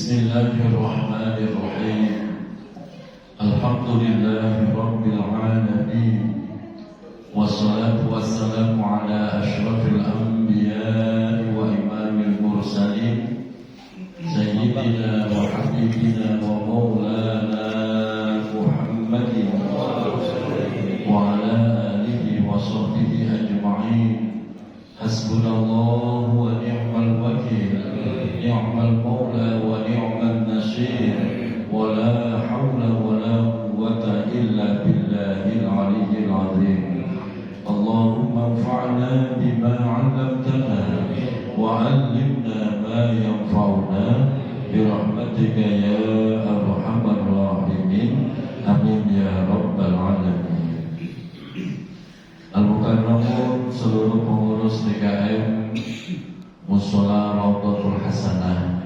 Bismillahirrahmanirrahim. Alhamdulillahi Rabbil Alamin. Wassalatu wassalamu ala ashrafil anbiya'i wa imamil mursalin Sayyidina wa habibina wa maulana Muhammadin wa ala alihi wa sahbihi ajma'in. Hasbunallahu wa ni'mal wakil, ni'mal maula wa ni'mal nasir, wa la hawla wa la quwwata illa billahil aliyyil azim. Allahumma anfa'na bima 'allamtana wa 'allimna ma yanfa'una bi rahmatika ya arhamar rahimin. Amin ya rabbal alamin. Al-Mukarramun, seluruh pengurus DKM Mushola Raudhatul Hasanah,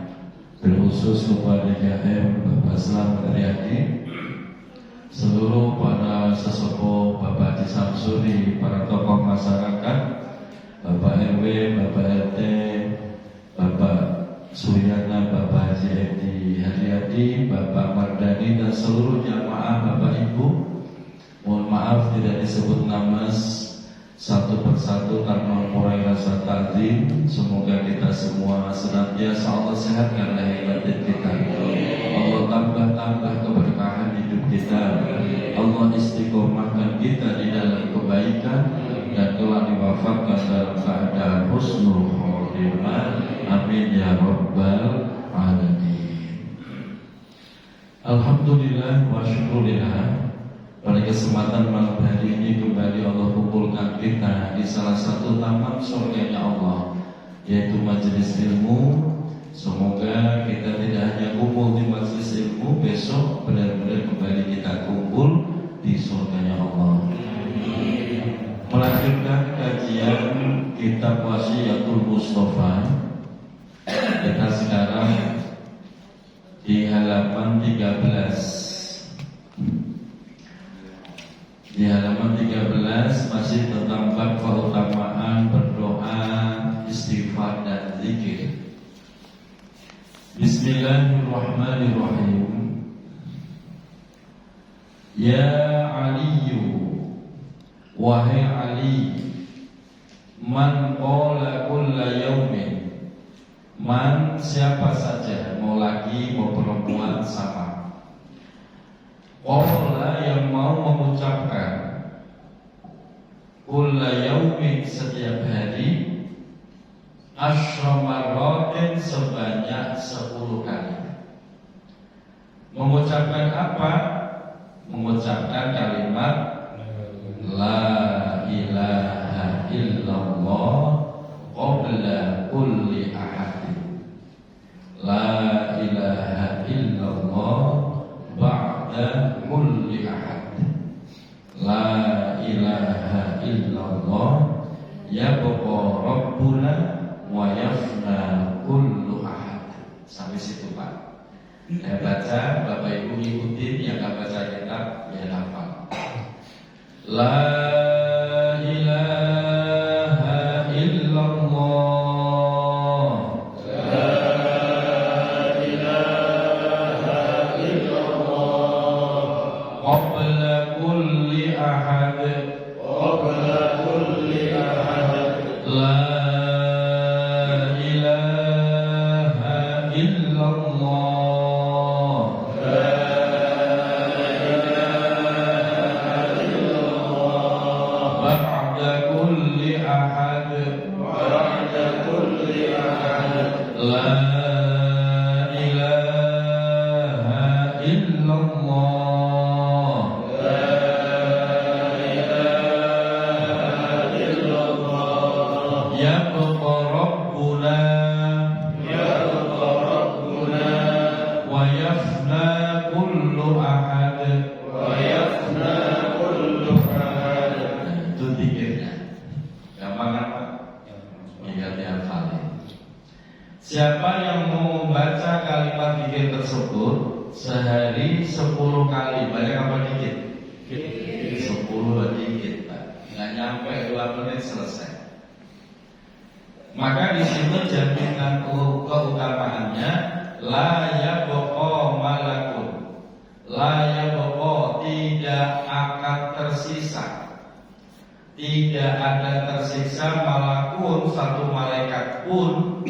berkhusus kepada DKM Bapak Slamet Riyadi, seluruh para sesepuh, Bapak Haji Samsuri, para tokoh masyarakat, Bapak RW, Bapak RT, Bapak Suryana, Bapak Haji Edi Haryadi, Bapak Mardani, dan seluruh jamaah Bapak Ibu. Mohon maaf tidak disebut nama satu persatu karena mengurai rasa takzim. Semoga kita semua senantiasa Allah sehatkan lahir batin kita, Allah tambah keberkahan hidup kita, Allah istiqomahkan kita di dalam kebaikan, dan telah diwafatkan dalam keadaan husnul khotimah. Amin ya rabbal alamin. Alhamdulillah wa syukurillah. Pada kesempatan malam hari ini kembali Allah kumpulkan kita di salah satu taman surganya Allah, yaitu majelis ilmu. Semoga kita tidak hanya kumpul di majelis ilmu, besok benar-benar kembali kita kumpul di surganya Allah. Melanjutkan kajian kitab Wasiyatul Mustafa, kita sekarang di halaman 13. Di halaman 13 masih tentang bab keutamaan berdoa, istighfar dan zikir. Bismillahirrahmanirrahim. Ya Aliyu, wahai Ali, man qala kulla yaumin, man siapa saja, mau laki mau perempuan sama, qala yang mau mengucapkan, kulla yaumin setiap hari, asyra marratin sebanyak 10 kali. Mengucapkan apa? Mengucapkan kalimat la ilaha illallah qabla kulli ahadin, la ilaha illallah ba'da kulli ahad, la ilaha illallah yabqa rabbuna wa yafna kullu ahad. Sampai situ Pak. Saya baca, Bapak Ibu ikutin, yang gak baca kitab ya hafal. La ilaha illallah, la ilaha illallah qabla kulli ahad, qabla kulli ahad, la ilaha illallah, la ilaha illallah ba'da kulli ahad, ba'da kulli ahad, la ilaha illallah, la ilaha illallah yabqa rabbuna, yabqa rabbuna wa yafna kullu ahad, wa yafna kullu ahad. Itu zikirnya. Gampang kan Pak? Tinggal dihafalin. Siapa yang mau membaca kalimat zikir tersebut sehari 10 kali, banyak apa dikit? 10 dikit Pak. Nggak nyampe 2 menit selesai. Maka di sini jaminan keutamaannya la yabqa malakun, la yabqa, tidak akan tersisa, tidak ada tersiksa malakun, satu malaikat pun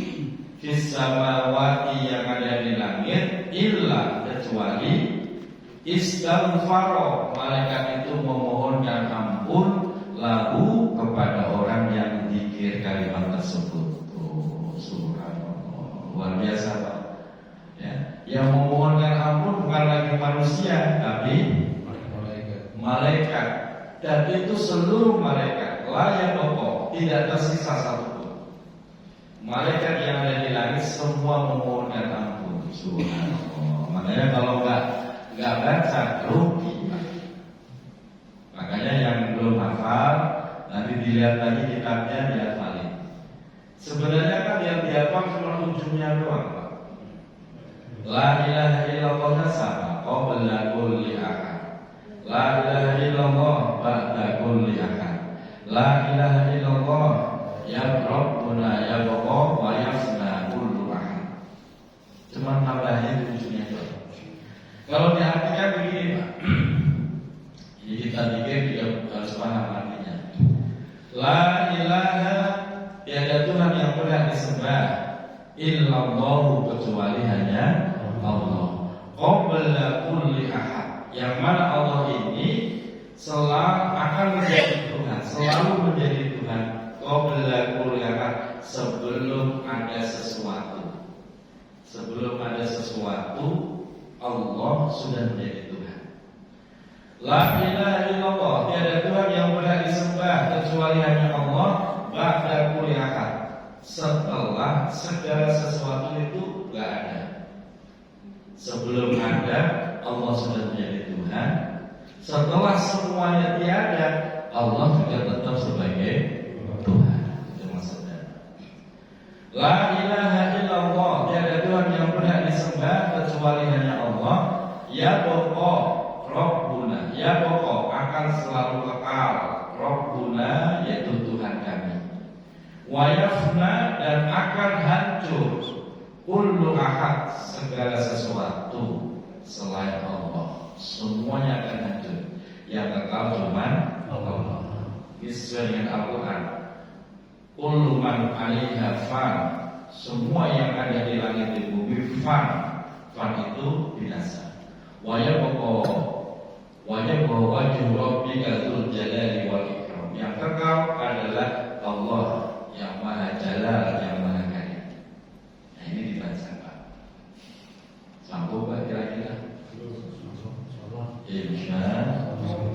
fis samawati, yang ada di langit, illa, kecuali istighfar, malaikat itu memohonkan ampun lahu, kepada orang yang zikir kalimat tersebut. Oh, subhanallah, luar biasa Pak. Ya, yang memohonkan ampun bukan lagi manusia, tapi malaikat. Dan itu seluruh malaikat, layak pokok, tidak tersisa satupun. Malaikat yang ada di langit semua memohonkan ampun. Subhanallah. Makanya kalau nggak baca rugi. Makanya yang belum hafal nanti dilihat lagi kitabnya, dihafalin. Sebenarnya kan yang dihafal cuma ujungnya doang, Pak. La ilaha illallah sama qabla kulli ahad. La ilaha illallah ba'da kulli ahad. La ilaha illallah ya Rabbuna ya Bapa wa yafna kullu ahad. Cuma tambahin ujungnya doang. Kalau diartikan begini Pak, jadi kita pikir juga harus paham artinya. La ilaha, tiada Tuhan yang berhak disembah illallah, kecuali hanya Allah. Qabla kulli ahad, yang mana Allah ini selalu akan menjadi Tuhan, selalu menjadi Tuhan. Qabla kulli ahad, sebelum ada sesuatu. Sebelum ada sesuatu, Allah sudah menjadi Tuhan. La ilaha illallah, tiada Tuhan yang berhak disembah kecuali hanya Allah. Ba'da kulli ahad, setelah segala sesuatu itu gak ada. Sebelum ada, Allah sudah menjadi Tuhan. Setelah semuanya tiada, Allah juga tetap sebagai Tuhan. Itu maksudnya. La ilaha illallah, tiada Tuhan yang berhak disembah kecuali hanya Allah. Ya pokok Rabbuna, ya pokok akan selalu kekal. Rabbuna, yaitu Tuhan kami. Wa yafna, dan akan hancur. Kullu ahad, segala sesuatu selain Allah, semuanya akan hancur. Yang kekal cuma Allah. Ini sesuai dengan Al-Quran. Kullu man 'alaiha fan, semua yang ada di langit di bumi fan. Fan itu binasa. Wa yabqa wajhu rabbika dzul jalali wal ikram, yang kekal adalah Allah yang maha jalal, yang maha kaya. Nah, ini dibaca Pak. Sanggup Pak kira-kira? Insya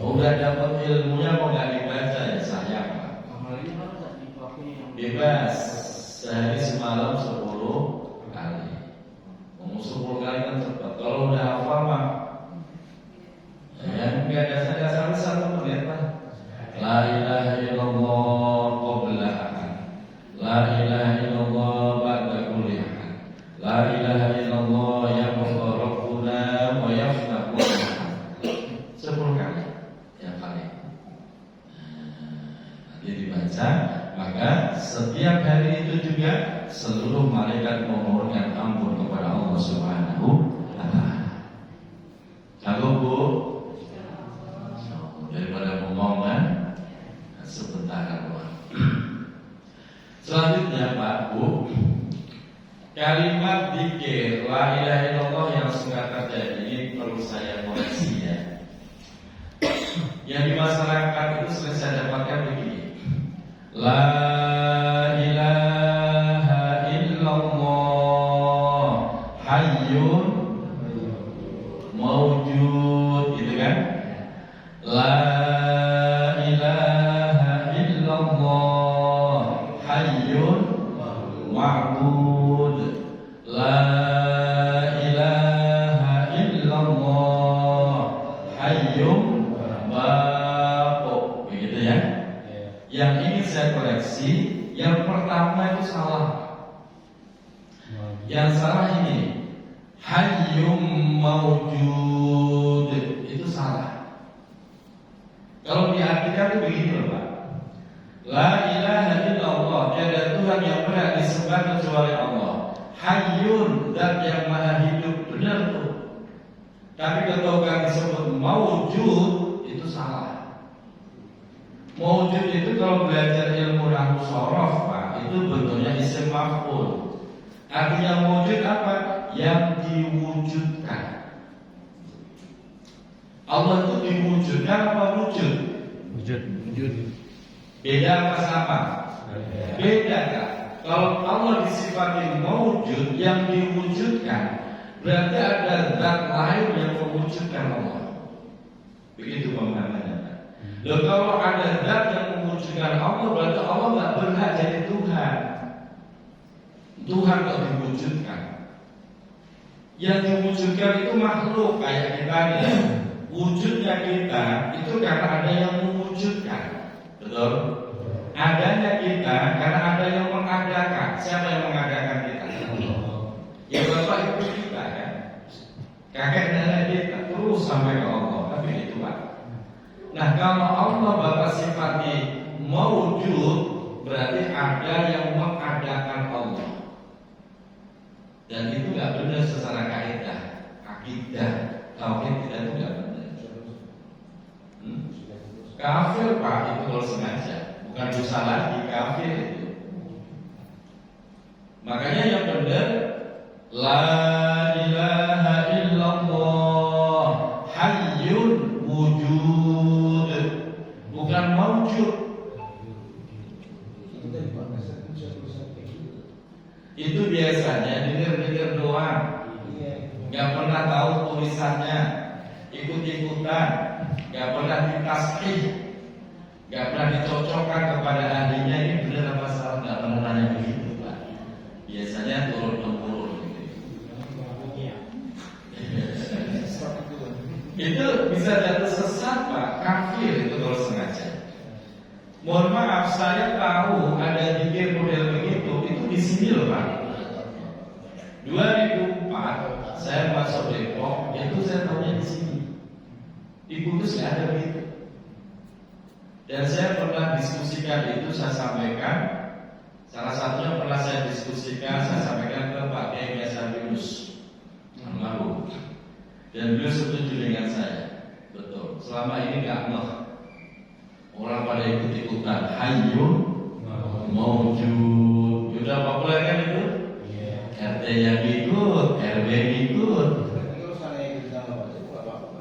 udah dapat ilmunya kok nggak dibaca, ya sayang Pak. Bebas, sehari semalam 10 kali. Mau 10 kali kan cepat. Kalau udah hafal mah ya nggak dasar-dasar 1 menit Pak. La ilaha illallah qabla ahad, la ilaha illallah ba'da kulli ahad, la ilaha illallah ya Rabbuna wa yafna kulli ahad. 10 kali yang kali. Nanti dibaca, maka setiap hari itu juga seluruh malaikat memohonkan ampun kepada Allah Subhanahu wa ta'ala. Sanggup Bu? Daripada ngomongan sebentar doang. Selanjutnya Pak Bu, kalimat dzikir la ilaha illallah yang sudah terjadi ini perlu saya koreksi ya. Yang di masyarakat itu sering saya dapatkan begini. La ilaha illallah hayyun mawjud, gitu kan? La ilaha illallah hayyun ma'bud, la ilaha illallah hayyun baqi, begitu ya. Yang ingin saya koreksi, yang pertama itu salah. Yang salah ini hayyum mawjud, itu salah. Kalau diartikan itu begini loh Pak. La ilaha illallah, tiada Tuhan yang berhak disembah kecuali Allah. Hayyun, zat yang maha hidup, benar tuh. Tapi ketika disebut maujud itu salah. Maujud itu kalau belajar ilmu nahwu shorof, Pak, itu bentuknya isim maf'ul. Artinya maujud apa? Yang diwujudkan. Allah itu diwujudkan apa wujud? Wujud. Beda apa sama? Beda kan? Kalau Allah disifati maujud yang diwujudkan, berarti ada zat lain yang mewujudkan Allah. Begitu pemahamannya. Loh, kalau ada zat yang mewujudkan Allah, berarti Allah nggak berhak jadi Tuhan. Tuhan nggak diwujudkan. Yang diwujudkan itu makhluk kayak kita nih. Wujudnya kita itu karena ada yang mewujudkan, betul? Adanya kita karena ada yang mengadakan. Siapa yang mengadakan kita? Ya bapak ibu kita kan, kakek nenek kita terus sampai ke Allah. Tapi itu Pak. Nah kalau Allah bapak sifatnya mawujud, berarti ada yang mengadakan Allah. Dan itu nggak benar secara kaidah, akidah, tauhid kita itu nggak benar. Kafir Pak itu kalau sengaja. Bukan dosa lagi, kafir itu. Makanya yang benar la ilaha illallah hayyun wujud, bukan maujud. Itu biasanya dengar-dengar doang, nggak pernah tahu tulisannya, ikut-ikutan, nggak pernah ditasbih, gak pernah dicocokkan kepada ahlinya. Ini benar apa salah, gak pernah nanya begitu Pak. Biasanya turun-temurun gitu. Itu bisa jatuh sesat Pak, kafir itu kalau sengaja. Mohon maaf, saya tahu ada zikir model begitu. Itu di sini loh Pak. 2004 saya masuk Depok, itu saya tahunya di sini. Di Kudus gak ada begitu. Dan saya pernah diskusikan itu, saya sampaikan. Salah satunya pernah saya diskusikan, saya sampaikan ke Pak Kiai Biasa Yunus almarhum. Dan beliau setuju dengan saya. Betul, selama ini gak ngeh. Orang pada ikut-ikutan hayyun maujud. Sudah populer kan itu? RT yang ikut, RW ikut.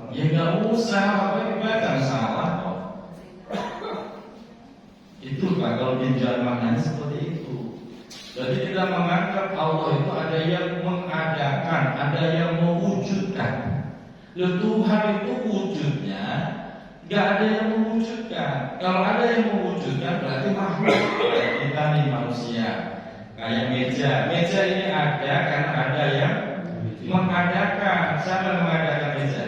Ya gak usah, apa ibadah salah. Itu Pak, kalau pinjam maknanya seperti itu. Jadi kita menganggap Allah itu ada yang mengadakan, ada yang mewujudkan. Lalu Tuhan itu wujudnya gak ada yang mewujudkan. Kalau ada yang mewujudkan berarti makhluk. Kayak kita nih manusia, kayak meja. Meja ini ada karena ada yang mengadakan. Siapa yang mengadakan meja?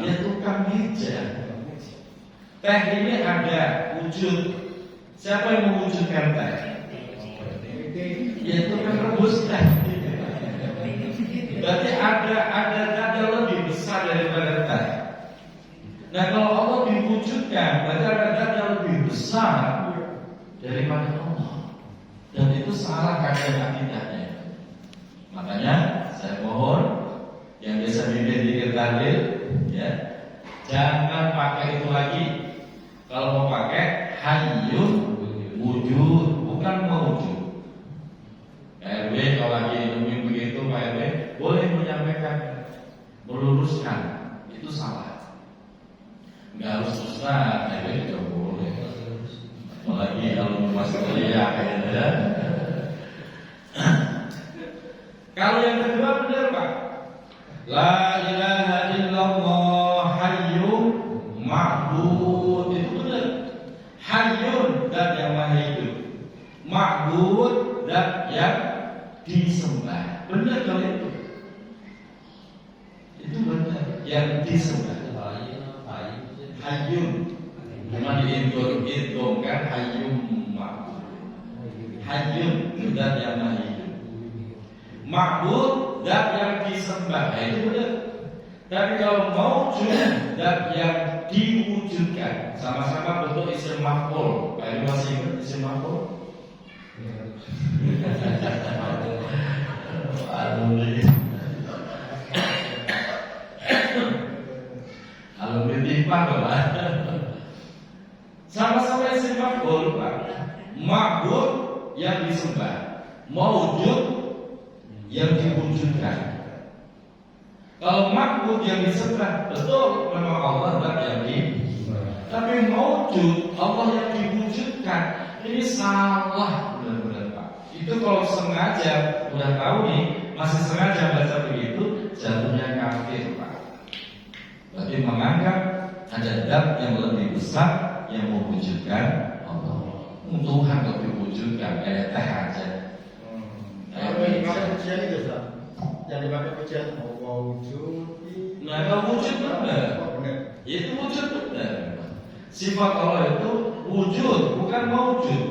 Ya tukang meja. Teh ini ada wujud. Siapa yang mewujudkan teh? Yaitu kan rebus teh. Berarti ada lebih besar daripada teh. Nah kalau Allah diwujudkan, berarti ada yang lebih besar daripada Allah. Dan itu salah kaidah akidahnya. Makanya saya mohon yang biasa bimbing tahlil, ya, jangan pakai itu lagi. Kalau mau pakai hayyun wujud, bukan mewujud. RW kalau lagi nemuin begitu Pak RW boleh menyampaikan, meluruskan, itu salah. Nggak harus Ustaz, RW juga boleh. Apalagi kalau masuk kuliah kayaknya. Kalau yang kedua benar Pak, la ilaha illallah hayyun ma'bud, itu benar. Hayyun, zat yang maha hidup. Ma'bud, zat yang disembah. Benar kalau itu. Itu benar, yang disembah. Hayyun, cuma diidghamkan hayyun ma'bud. Hayyun, zat yang maha hidup. Ma'bud, zat yang disembah. Itu benar. Tapi kalau maujud, zat yang diwujudkan, sama-sama bentuk isim maf'ul. Kalian masih ingat isim maf'ul? Alumni timpang loh Pak. Sama-sama isim maf'ul Pak. Ma'bud yang disembah, maujud yang diwujudkan. Kalau ma'bud yang disembah, betul memang Allah yang disembah. Tapi maujud Allah yang diwujudkan, ini salah benar-benar Pak. Itu kalau sengaja, udah tahu nih, masih sengaja baca begitu, jatuhnya kafir Pak. Berarti menganggap ada zat yang lebih besar yang mewujudkan Allah. Tuhan kok diwujudkan kayak teh aja. Kalau yang dipakai pujian itu Ustaz, yang dipakai pujian wujud. Nah kalau wujud benar, itu wujud benar. Sifat Allah itu wujud, bukan mewujud.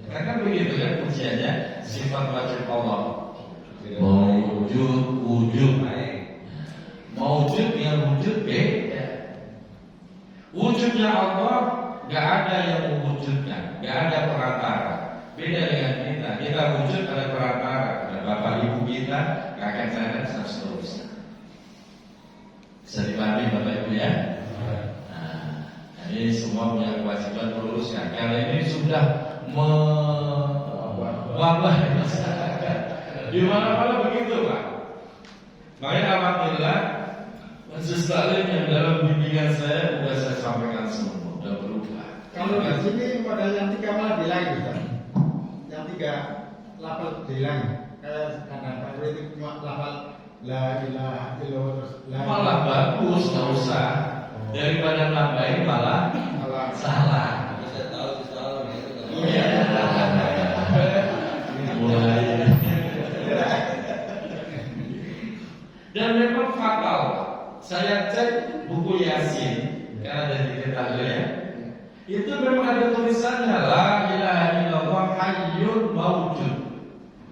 Kan begitu kan pujiannya, sifat wajib Allah. Mewujud, wujud. Mewujud yang wujud beda. Wujudnya Allah gak ada yang mewujudkan, gak ada perantara. Beda dengan kita wujud ada perantara, ada bapak ibu kita, kakek nenek dan seterusnya. Bisa dipahami bapak ibu ya? Nah, ini semua punya kewajiban meluruskan. Karena ini sudah mewabah di masyarakat. Di mana-mana begitu Pak. Makanya alhamdulillah majelis taklim yang dalam bimbingan saya sudah saya sampaikan semua, sudah berubah. Kalau di sini model yang 3 malah dilain Ustaz. Yang 3 lafal dilain. Kayak kadang-kadang itu cuma lafal la ilaha illallah terus la Malah bagus, nggak usah. Daripada nambahin malah salah. Saya tahu salah itu. Iya. Mulai. Dan memang fatal. Saya cek buku Yasin karena ada di kita ya. Itu memang ada tulisannya la ilaha illallah hayyun maujud.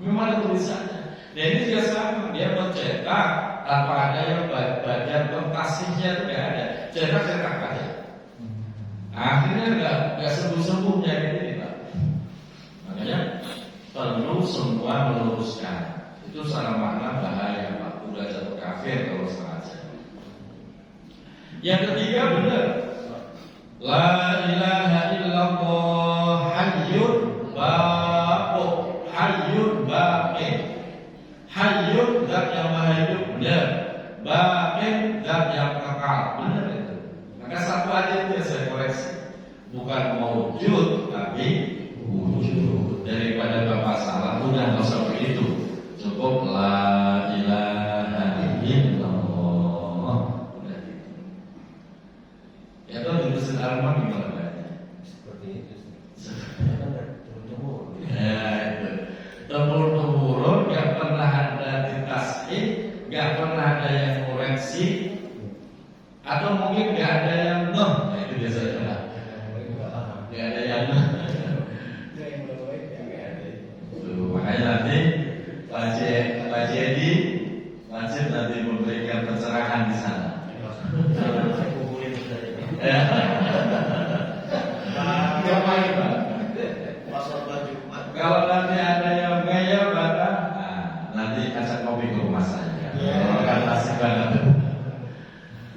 Memang ada tulisannya. Dan ini juga sama, dia mencetak tanpa ada yang bagian pentasihnya itu nggak ada. Cetak aja. Akhirnya nggak sembuh ini Pak. Makanya perlu semua meluruskan. Itu salah makna bahaya Pak. Udah jatuh kafir kalau sengaja. Yang ketiga benar. La ilaha illallah hayyun baqi. Hayyun baqi. Hayyun zat yang maha hidup benar. Baqi zat yang kekal. Benar itu. Maka satu aja itu yang saya koreksi. Bukan mewujud tapi wujud. Daripada Bapak salah udah nggak usah begitu. Cukup la ilaha illallah. Udah gitu. Ya tuh di mesin Al-Quran gimana bacanya? Seperti itu. Ya itu. Temurun gak pernah ada ditasih, gak pernah ada yang koreksi, atau mungkin gak ada yang noh. Nah itu biasanya. Gak ada yang noh. Makanya nanti Pak Jedi wajib nanti memberikan pencerahan di sana. Kalau nanti ada yang gaya bata, nanti ajak kopi ke rumah saya. Kan asik banget.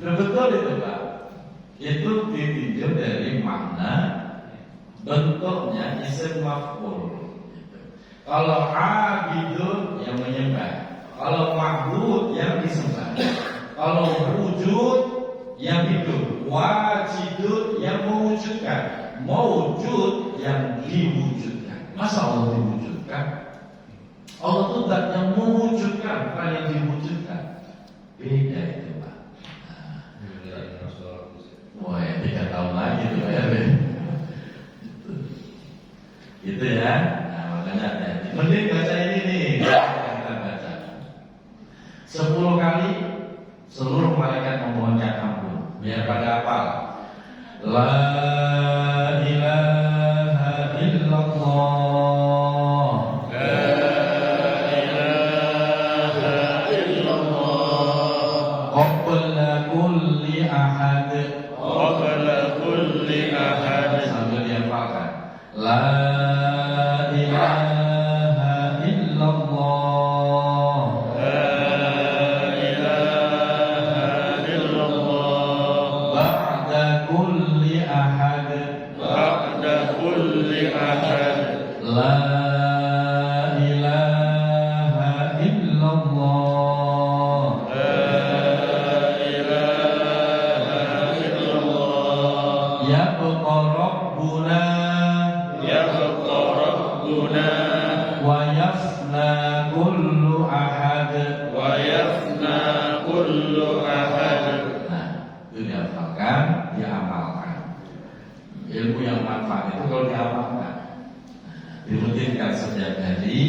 Nah, betul itu Pak. Itu ditinjau dari makna bentuknya isim maf'ul. Kalau abidun yang menyembah, kalau ma'bud yang disembah, kalau wujud yang hidup, wajidun yang mewujudkan, mewujud yang diwujudkan. Masa Allah diwujudkan? Allah itu zat yang mewujudkan, bukan yang diwujudkan. Beda itu Pak. Wah ya 3 tahun lagi tuh ya. Gitu ya. Makanya mending baca ini nih kita baca 10 kali seluruh malaikat memohonnya ampun biar pada hafal. La ilaha illallah. La ilaha illallah. Qabla kulli ahad. Qabla kulli ahad. Sambil dihafalkan. La kullu ahad. Nah, itu dihafalkan, diamalkan. Ilmu yang manfaat itu kalau diamalkan, dirutinkan setiap hari,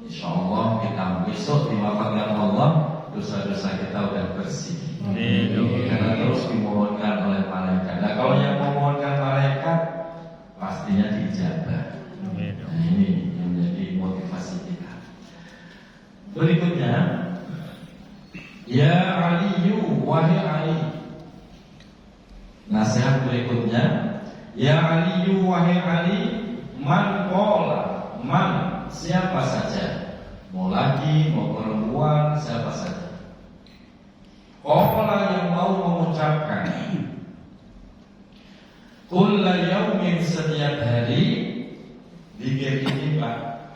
insya Allah kita besok diwafatkan Allah, dosa-dosa kita udah bersih. Karena terus dimohonkan oleh malaikat. Nah, kalau yang memohonkan malaikat pastinya diijabah. Nah, ini yang menjadi motivasi kita. Berikutnya, ya Aliyu, wahai Ali. Nasihat berikutnya, ya Aliyu, wahai Ali, man qala, man siapa saja, mau laki mau perempuan siapa saja. Qala yang mau mengucapkan, kulla yaumin setiap hari, zikir ini Pak,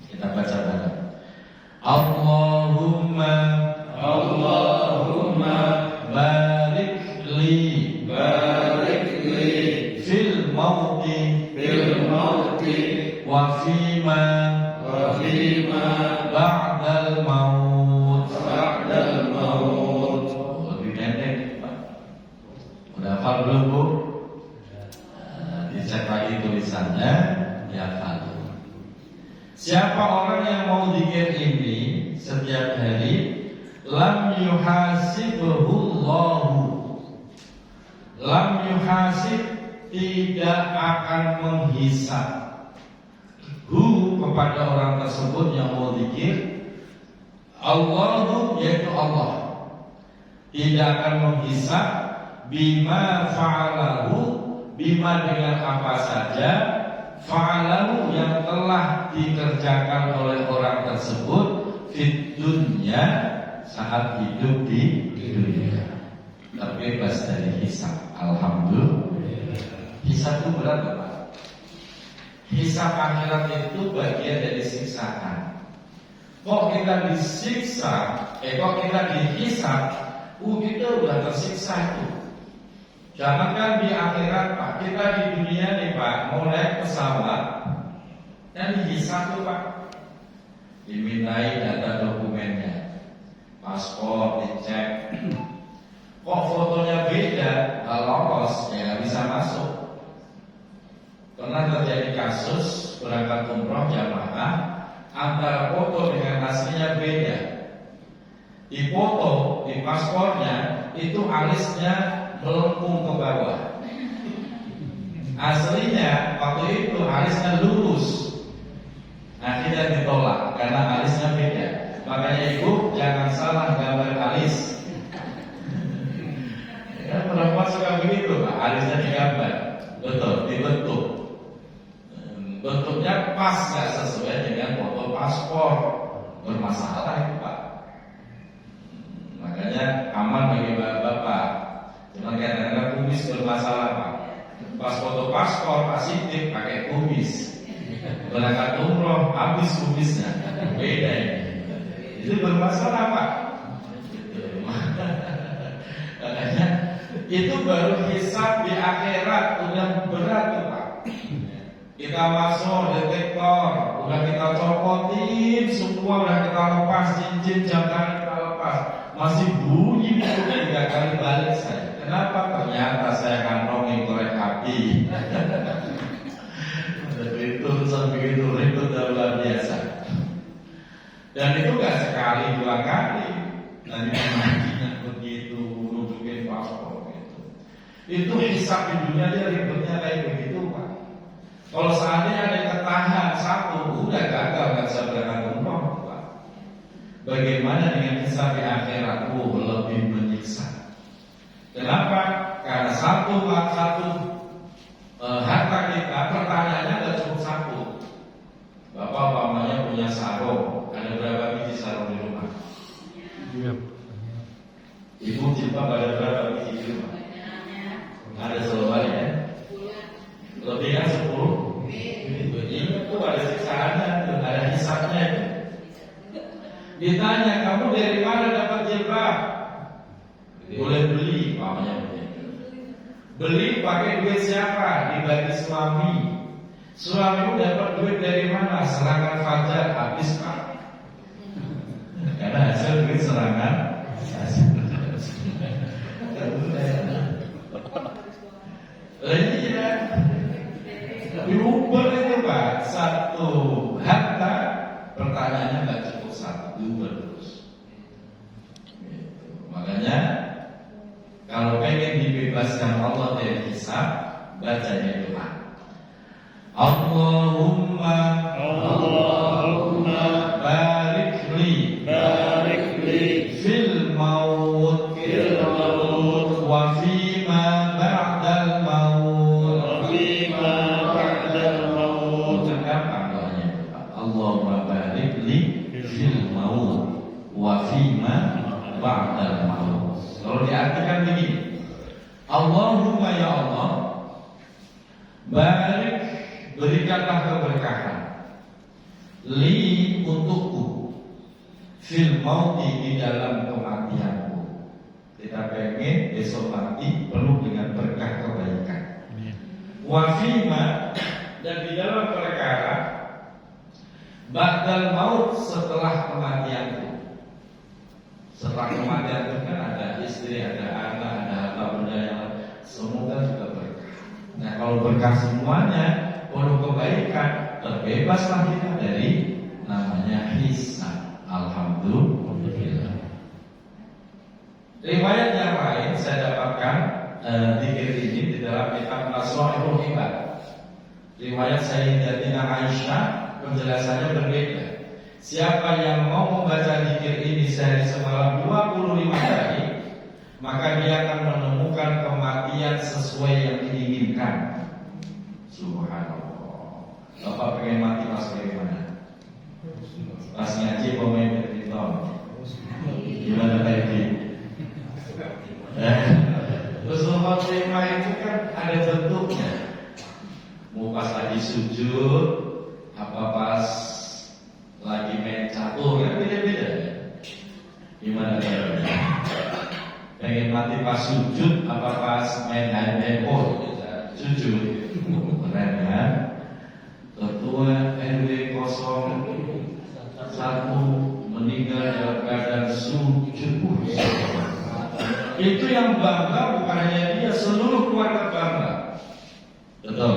kita baca bareng. Allahumma barik li fil mauti wa fima ba'dal maut. Lebih pendek Pak. Udah hafal belum Bu? Dicek lagi tulisannya, dihafal. Siapa orang yang mau zikir ini setiap hari, lam yuhasibhullahu, lam yuhasib, tidak akan menghisab hu kepada orang tersebut yang mau zikir, Allahu yaitu Allah, tidak akan menghisab bima fa'alahu, bima dengan apa saja, fa'alahu yang telah dikerjakan oleh orang tersebut fit dunya, saat hidup di dunia, terbebas dari hisab. Alhamdulillah. Hisab itu berat Pak. Hisab akhirat itu bagian dari siksaan. Kok kita disiksa, kok kita dihisab, kita udah tersiksa itu. Jangankan di akhirat Pak, kita di dunia nih Pak, mau naik pesawat dan dihisab tuh Pak, dimintai data dokumennya, paspor dicek, kok fotonya beda, nggak lolos, ya nggak bisa masuk. Pernah terjadi kasus berangkat umroh jamaah, antara foto dengan aslinya beda. Di foto, di paspornya itu alisnya melengkung ke bawah. Aslinya waktu itu alisnya lurus. Akhirnya ditolak karena alisnya beda. Makanya ibu jangan salah gambar alis. Ya, perempuan suka begitu Pak, alisnya digambar, betul, dibentuk. Bentuknya pas nggak sesuai dengan foto paspor, bermasalah itu Pak. Makanya aman bagi bapak-bapak. Cuma kadang-kadang kumis bermasalah Pak. Pas foto paspor positif pakai kumis, berangkat umroh habis kumisnya, beda ini. Itu bermasalah Pak. Makanya itu baru hisab di akhirat udah berat tuh Pak. Kita masuk detektor, udah kita copotin semua, udah kita lepas cincin, jam tangan kita lepas, masih bunyi 3 kali balik saya. Kenapa? Ternyata saya kantongin korek api. Itu urusan begitu ribet dan luar biasa. Dan itu gak sekali 2 kali. Nanti makinya begitu, nunjukin paspor gitu. Itu hisab di dunia dia ribetnya kayak begitu Pak. Kalau seandainya ada yang ketahan satu, udah gagal, nggak bisa berangkat umroh Pak. Bagaimana dengan hisab di akhirat? Lebih menyiksa. Kenapa? Karena satu harta kita, pertanyaannya nggak cukup satu. Bapak umpamanya punya sarung, ada berapa biji sarung di rumah? Ibu jilbab ada berapa biji di rumah? Ada selembar ya? Lebih kan 10? Itu ada siksaannya, ada hisabnya itu. Ditanya, kamu dari mana dapat jilbab? Boleh beli, mamanya begitu. Beli pakai duit siapa? Dibagi suami. Suamimu dapat duit dari mana? Serangan fajar habis Pak. Karena hasil duit serangan pengen dibebaskan Allah dari hisab, bacanya doa. Allahumma barik li fil maut wa fima ba'dal maut. Gampang doanya. Allahumma barik li fil maut wa fima ba'dal maut. Kalau diartikan begini, Allahumma ya Allah, barik, berikanlah keberkahan li untukku fil mauti, di dalam kematianku. Kita pengen besok mati penuh dengan berkah kebaikan. Wa fima, dan di dalam perkara ba'dal maut, setelah kematianku. Setelah kematian itu kan ada istri, ada anak, ada harta benda yang semoga juga berkah. Nah, kalau berkah semuanya penuh kebaikan, terbebaslah kita dari namanya hisab. Alhamdulillah. Riwayat yang lain saya dapatkan zikir ini di dalam kitab Nasrul Ibad. Riwayat Sayyidatina Aisyah, penjelasannya berbeda. Siapa yang mau membaca zikir ini sehari semalam 25 hari, maka dia akan menemukan kematian sesuai yang diinginkan. Subhanallah. Bapak pengen mati pas bagaimana? Pas ngaji pemain badminton. Gimana tadi? Terus khotimah itu kan ada bentuknya. Mau pas lagi sujud, apa pas lagi main catur, kan beda-beda. Gimana caranya? Pengen mati pas sujud, apa pas main handphone? Sujud. Keren kan? Ketua RW 01 meninggal dalam keadaan sujud. Itu yang bangga bukan hanya dia, seluruh keluarga bangga. Betul.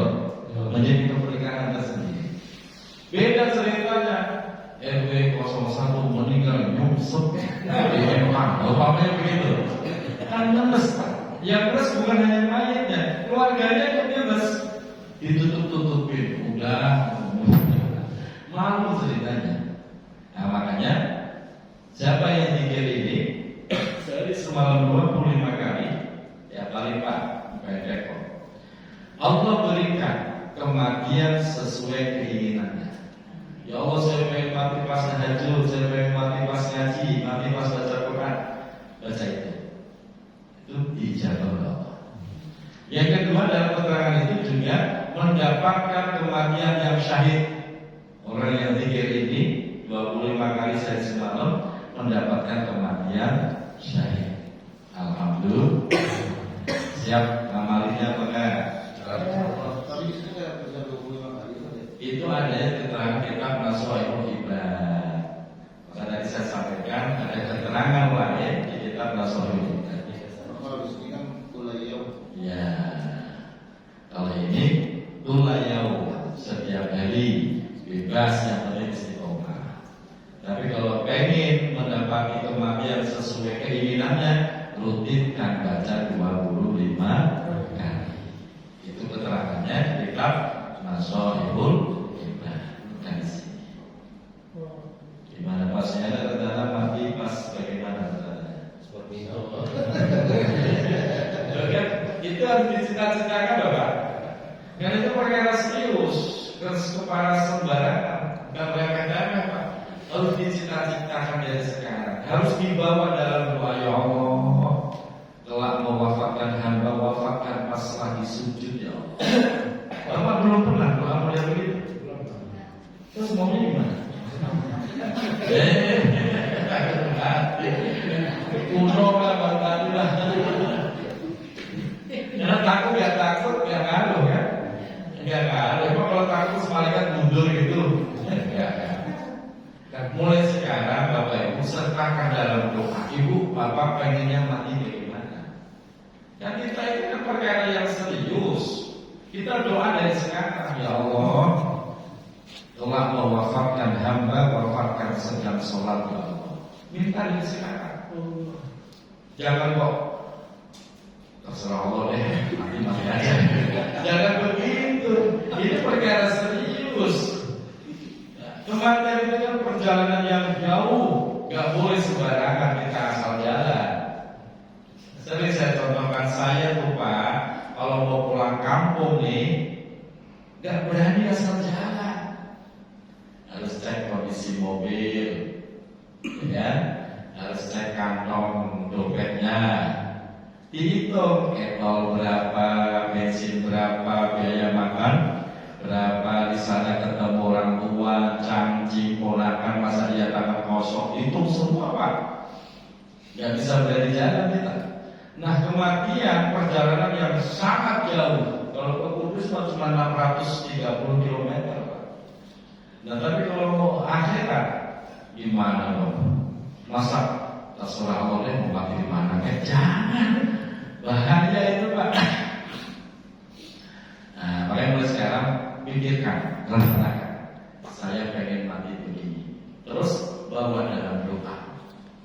Menjadi keberkahan tersendiri. Beda ceritanya, RW 01 meninggal nyungsep di emang. Bapaknya begitu. Kan lemes. Yang lemes bukan hanya mayatnya, keluarganya itu lemes. Ditutup-tutupin, udah malu ceritanya. Nah makanya siapa yang zikir ini sehari semalam 25 kali, ya paling pak rekor. Allah berikan kematian sesuai keinginannya. Ya Allah, saya pengen mati pas tahajud, saya pengen mati pas ngaji, mati pas baca Quran. Baca itu dijawab oleh Allah. Yang kedua, dalam keterangan itu juga mendapatkan kematian yang syahid. Orang yang zikir ini 25 kali sehari semalam mendapatkan kematian syahid. Alhamdulillah. Siap ngamalinya apa enggak? Tapi itu tidak bisa 25 kali. Itu adanya keterangan kitab Nasrul Ibad. Maka tadi saya sampaikan ada keterangan lain di kitab Nasrul Ibad. Kalau di sini kan kulayau. Ya, kalau ini tulayau setiap hari bebas, yang penting istiqomah. Tapi kalau pengen mendapati kematian sesuai keinginannya, rutinkan baca 25 kali. Itu keterangannya di kitab Nasrul Ibad. Kan di sini. Gimana pasnya ada rencana mati pas bagaimana rencananya? Seperti itu. Itu harus dicita-citakan Bapak. Karena itu perkara serius, kepala sembarangan, bukan remeh-remeh Pak. Harus dicita-citakan dari sekarang. Harus dibawa dalam doa, ya Allah, telah mewafatkan hamba, wafatkan pas lagi sujud ya Allah. Bapak belum pernah doa model begitu. Terus maunya gimana? Kuno lah baru lah. Karena takut ya ngaruh ya. Enggak ngaruh. Emang kalau takut malaikat mundur gitu. Enggak. Dan mulai sekarang Bapak Ibu sertakan dalam doa. Ibu, Bapak pengennya mati bagaimana? Dan kita ini kan perkara yang serius. Kita doa dari sekarang, ya Allah, telah mewafatkan hamba, wafatkan sedang sholat ya Allah. Minta dari sekarang. Jangan kok terserah Allah deh, nanti mati aja. Jangan begitu, ini perkara serius. Kematian itu kan perjalanan yang jauh, gak boleh sembarangan kita asal jalan. Sering saya contohkan, saya tuh Pak, kalau mau pulang kampung nih, gak berani asal jalan. Harus cek kondisi mobil, ya, harus cek kantong dompetnya, dihitung etol berapa, bensin berapa, biaya makan berapa, di sana ketemu orang tua, cangcing, ponakan, masa dia tangan kosong, hitung semua Pak. Gak bisa berani jalan kita. Nah kematian perjalanan yang sangat jauh. Kalau ke Kudus cuma 630 km Pak. Nah tapi kalau akhirat gimana dong? Masa terserah Allah deh mau mati di mana? Jangan, bahaya itu Pak. Nah makanya mulai sekarang pikirkan, rencanakan. Saya pengen mati begini. Terus bawa dalam doa.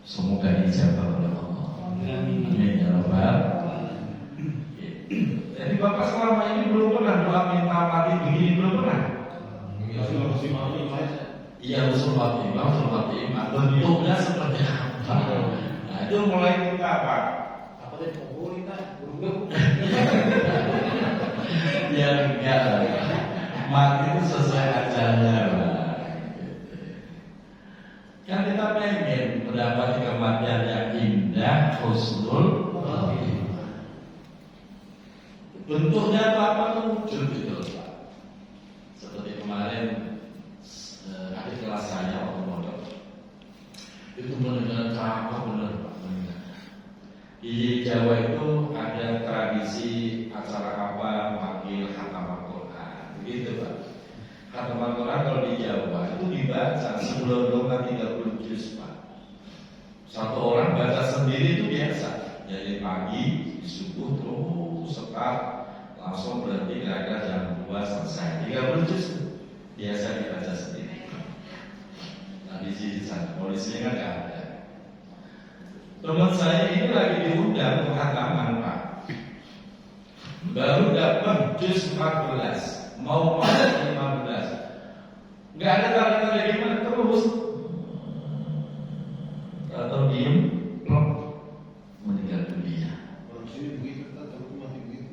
Semoga dijabah oleh Allah. Amin ya Rabbal. Jadi Bapak selama ini belum pernah doa minta mati begini, belum pernah? Iya, usul mati imam. Bentuknya seperti apa? Nah itu mulai kita Pak. Apa tadi pokok kita berubah? Ya enggak lah. Mati itu sesuai ajalnya Pak. Kan kita pengen mendapat kematian yang indah, husnul khotimah. Bentuknya apa tuh? Wujud gitu Pak. Seperti kemarin adik kelas saya waktu modal itu mendengar ceramah benar Pak. Di Jawa itu ada tradisi acara apa panggil khataman Quran, begitu Pak. Khataman Quran kalau di Jawa itu dibaca sebelum 30 juz Pak. Satu orang baca sendiri itu biasa. Jadi pagi di subuh terus sekat langsung berhenti kira-kira jam 2 selesai. 30 juz biasa dibaca sendiri. Nah di sini sana polisinya kan nggak ada. Teman saya ini lagi diundang ke khataman Pak. Baru dapat juz 14, mau masuk 15. Nggak ada tanda-tanda gimana terus. Atau diem, plok, meninggal dunia. Manusia begitu, tapi mati begitu.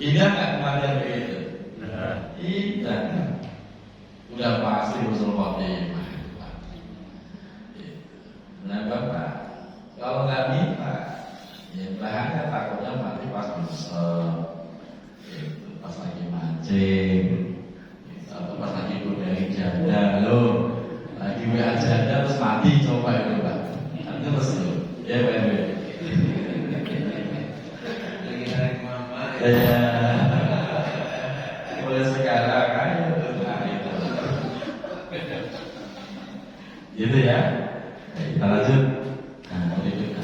Indah nggak kematian begitu? Indah. Udah pasti usul khotimah. Nah Bapak, kalau nggak minta, ya bahaya takutnya mati pas pas lagi mancing, atau pas lagi godain janda, lo lagi WA janda terus mati, coba itu Pak. Nanti terus lo, ya Pak. Lagi narik mama. Ya, mulai sekarang aja tuh, nah itu, gitu ya. Kita lanjut. Nah, berikutnya.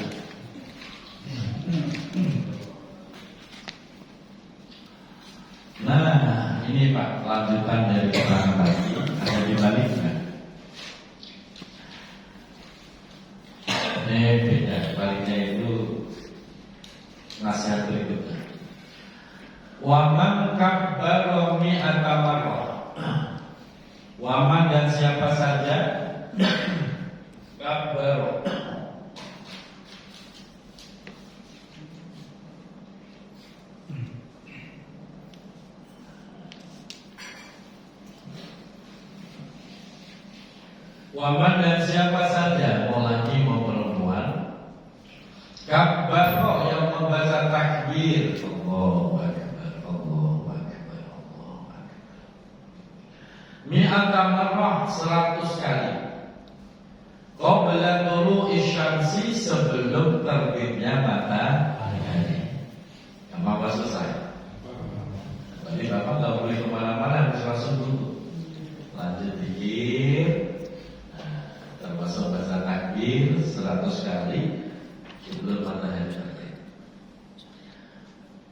Nah, ini Pak, lanjutan dari keterangan tadi ada dibaliknya. Ini beda, baliknya itu nasihat berikutnya. Waman kabbaro mi'ata marrah. Waman dan siapa saja kabbaro waman dan siapa saja, mau laki mau perempuan, kabbaro yang membaca takbir, Allahu Akbar, Allahu Akbar, Allahu Akbar, mi'ata marrah 100 kali. Qabla tulu'i syamsi, sebelum terbitnya matahari. Apa selesai? Berarti Bapak nggak boleh kemana-mana, harus langsung dulu. Lanjut dikir, termasuk baca takbir 100 kali sebelum matahari terbit.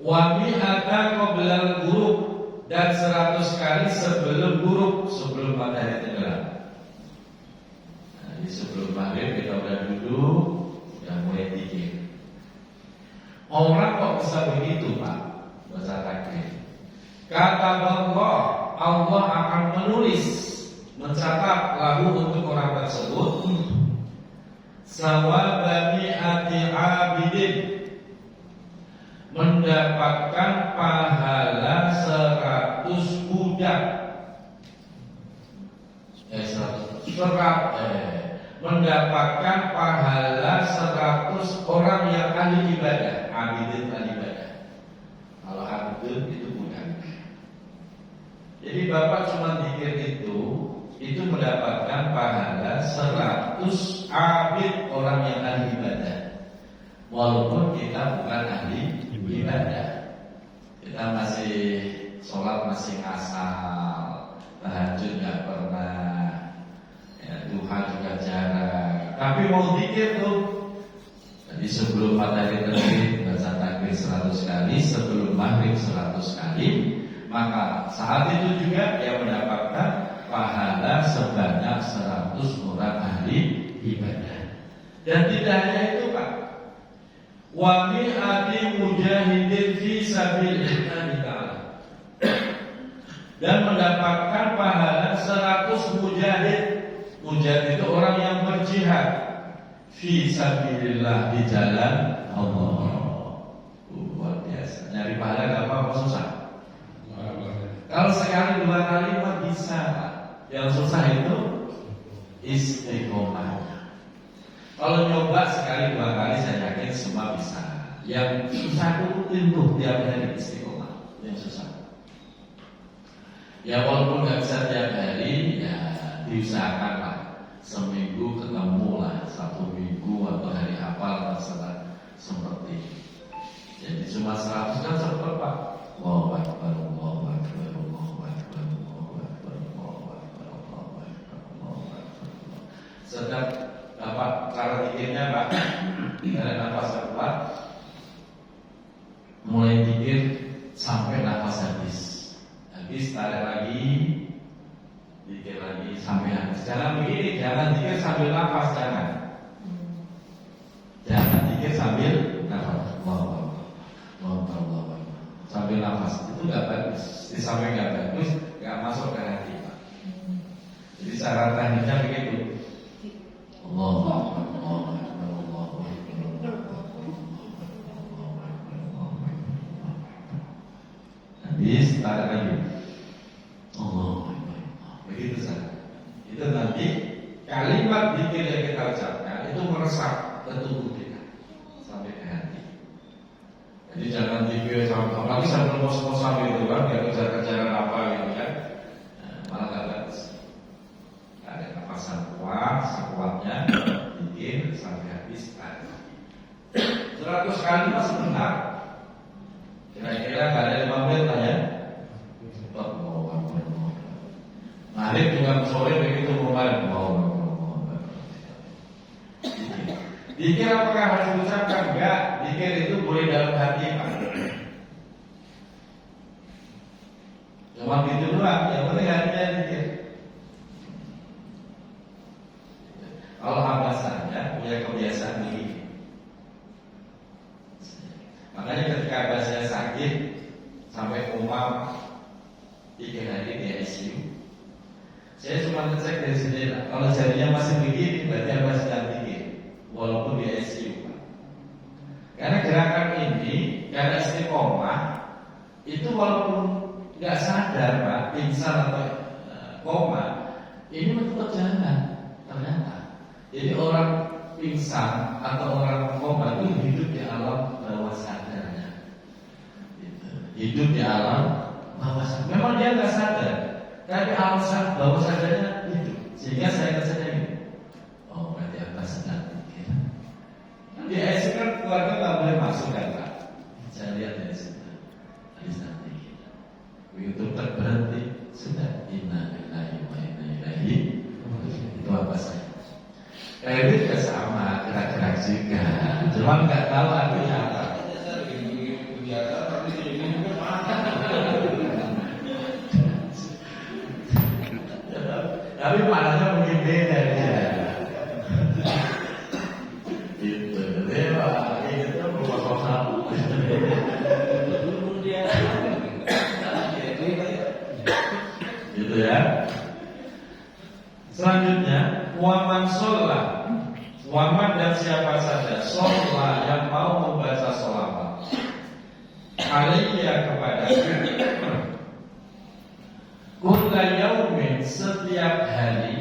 Wa mi'ata qabla ghurub, dan 100 kali sebelum ghurub, sebelum matahari tenggelam. Sebelum maghrib kita udah duduk, udah mulai dikir. kok bisa begitu Pak? Baca takbir. Kata Allah akan menulis, mencatat lalu untuk orang tersebut sawabani ati abidin, mendapatkan pahala 100 budak, mendapatkan pahala 100 orang yang ahli ibadah. Abidin ahli ibadah. Kalau abidin itu budak. Jadi Bapak cuma zikir itu mendapatkan pahala 100 abid orang yang ahli ibadah. Walaupun kita bukan ahli ibadah, kita masih sholat masih ngasal, tahajud nggak pernah, ya, duha juga jarang. Tapi mau zikir tuh, jadi sebelum matahari terbit baca takbir 100 kali, sebelum maghrib 100 kali, maka saat itu juga dia mendapatkan pahala sebanyak 100 orang ahli ibadah. Dan tidak hanya itu Pak, wa mi'ati mujahidin fi sabilillah ta'ala, dan mendapatkan pahala 100 mujahid. Mujahid itu orang yang berjihad fi sabilillah, di jalan Allah. Luar biasa. Nyari pahala gampang apa susah? Kalau sekali 2 kali mah bisa. Yang susah itu istiqomah. Kalau nyoba sekali 2 kali saya yakin semua bisa. Yang susah itu rutin tuh tiap hari istiqomah. Yang susah. Ya walaupun nggak bisa tiap hari, ya diusahakan lah. Seminggu ketemu lah, 1 minggu atau hari apa terserah seperti. Jadi cuma 100 kan cepet Pak. Allahu Akbar, Allahu Akbar, Allahu Akbar, Allahu Akbar, Allahu Akbar, Allahu Akbar, Allahu Akbar. Sedang dapat cara zikirnya Pak. Dari nafas keluar, mulai zikir sampai nafas habis. Habis tarik lagi, zikir lagi sampai habis. Jangan begini, jangan zikir sambil nafas, jangan. Jangan zikir sambil nafas. Allahu Akbar, Allahu Akbar, Allahu Akbar. Sambil nafas itu nggak bagus, di samping nggak bagus, nggak masuk ke hati Pak. Jadi cara tekniknya begitu. Allahu Akbar, Allahu Akbar, Allahu Akbar. Habis tarik lagi. Allahu Akbar. Begitu saja. Itu nanti kalimat zikir yang kita ucapkan itu meresap ke tubuh kita sampai ke hati. Jadi jangan zikir apalagi sambil ngos-ngosan gitu kan, dia kejar-kejaran apa gitu kan, malah nggak bagus. Ada nafasan kuat, sekuatnya zikir sampai habis tadi. 100 kali masih benar. Kira-kira nggak ada 5 menit lah ya. Cepat mau apa? Maghrib juga sore begitu mulai mau. Zikir apakah harus diucapkan? Enggak. Zikir itu boleh dalam hati Pak. Cuma gitu doang. Yang penting hatinya zikir. Kalau hamba saya punya kebiasaan begini. Makanya ketika abah saya sakit sampai koma 3 hari di ICU, saya cuma ngecek dari sini lah. Kalau jarinya masih begini, berarti abah sedang zikir, walaupun di ICU. Karena gerakan ini, karena istiqomah, itu walaupun nggak sadar Pak, pingsan atau koma, ini tetap jalan ternyata. Jadi orang pingsan atau orang koma itu hidup di alam bawah sadarnya, hidup di alam bawah sadar. Memang dia nggak sadar, tapi alam bawah sadarnya hidup. Sehingga saya katakan ini, oh berarti apa sedang pikir. Di ICU kan keluarga nggak boleh masuk kan Pak. Saya lihat dari situ, tadi nanti begitu terberhenti sudah inna lillahi wa inna ilaihi. Itu apa saya? Ini juga sama, gerak-gerak juga. Cuma nggak tahu artinya apa. Tapi maknanya mungkin beda ya. Gitu, dewa, itu berubah satu. Muhammad dan siapa saja sholat yang mau membaca sholawat alaiya kepada kulla yaumin setiap hari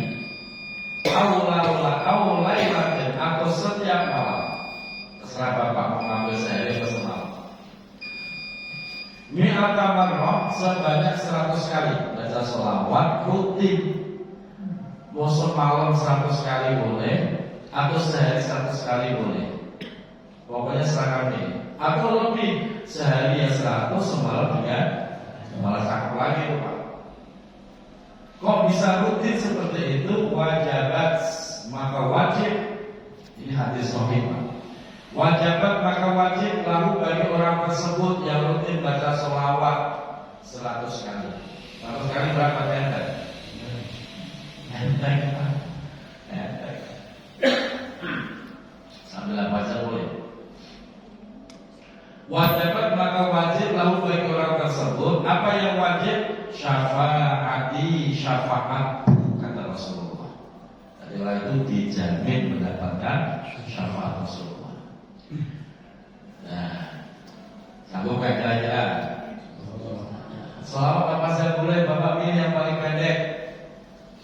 aulailatin atau setiap malam, terserah Bapak mau ngambil sehari atau semalam. Mi'ata marrah sebanyak 100 kali baca sholawat rutin. Mau semalam 100 kali boleh, atau sehari 100 kali boleh. Pokoknya serahkan ini. Atau lebih, sehari ya 100, semalam juga malah cakep lagi tuh Pak. Kok bisa rutin seperti itu? Wajabat, maka wajib. Ini hadis sahih Pak. Wajabat maka wajib lalu bagi orang tersebut yang rutin baca sholawat 100 kali. 100 kali berapa tenda? Enteng Pak. Enteng. Sambil baca boleh. Wajibat maka wajib lalu bagi orang tersebut. Apa yang wajib? Syafaati, syafaat kata Rasulullah. Setelah itu dijamin mendapatkan syafaat Rasulullah. Nah, sanggup gak kira-kira? Selawat apa saya boleh? Bapak pilih yang paling pendek.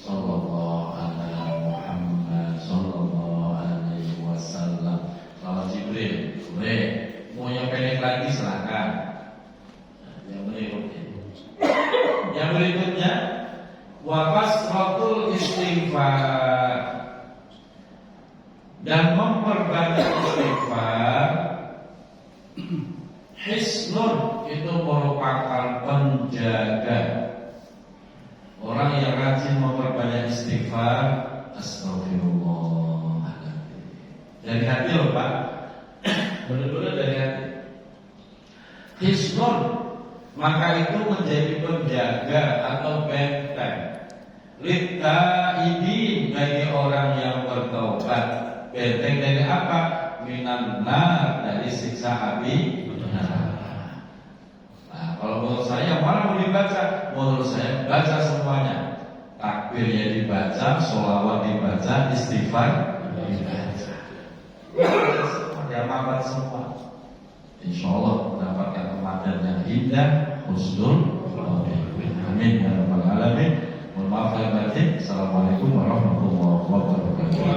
Sallallahu alaihi Muhammad sallallahu alaihi wasallam. Salawat Jibril boleh. Mau yang pendek lagi silakan. Yang berikutnya wafasratul istighfar, dan memperbanyak istighfar. Hisnun itu merupakan penjaga. Orang yang rajin memperbanyak istighfar, astagfirullahaladzim, dari hati loh Pak, benar-benar dari hati. Hisnun, maka itu menjadi penjaga atau benteng. Lita ini bagi orang yang bertaubat. Benteng dari apa? Minan nar, dari siksa api neraka. Nah, kalau menurut saya mana mau dibaca? Menurut saya baca semuanya. Takbirnya dibaca, sholawat dibaca, istighfar dibaca. Diamalkan semua. Insya Allah mendapatkan kematian yang indah, husnul khotimah. Amin ya rabbal alamin. Mohon maaf lahir batin. Assalamualaikum warahmatullahi wabarakatuh.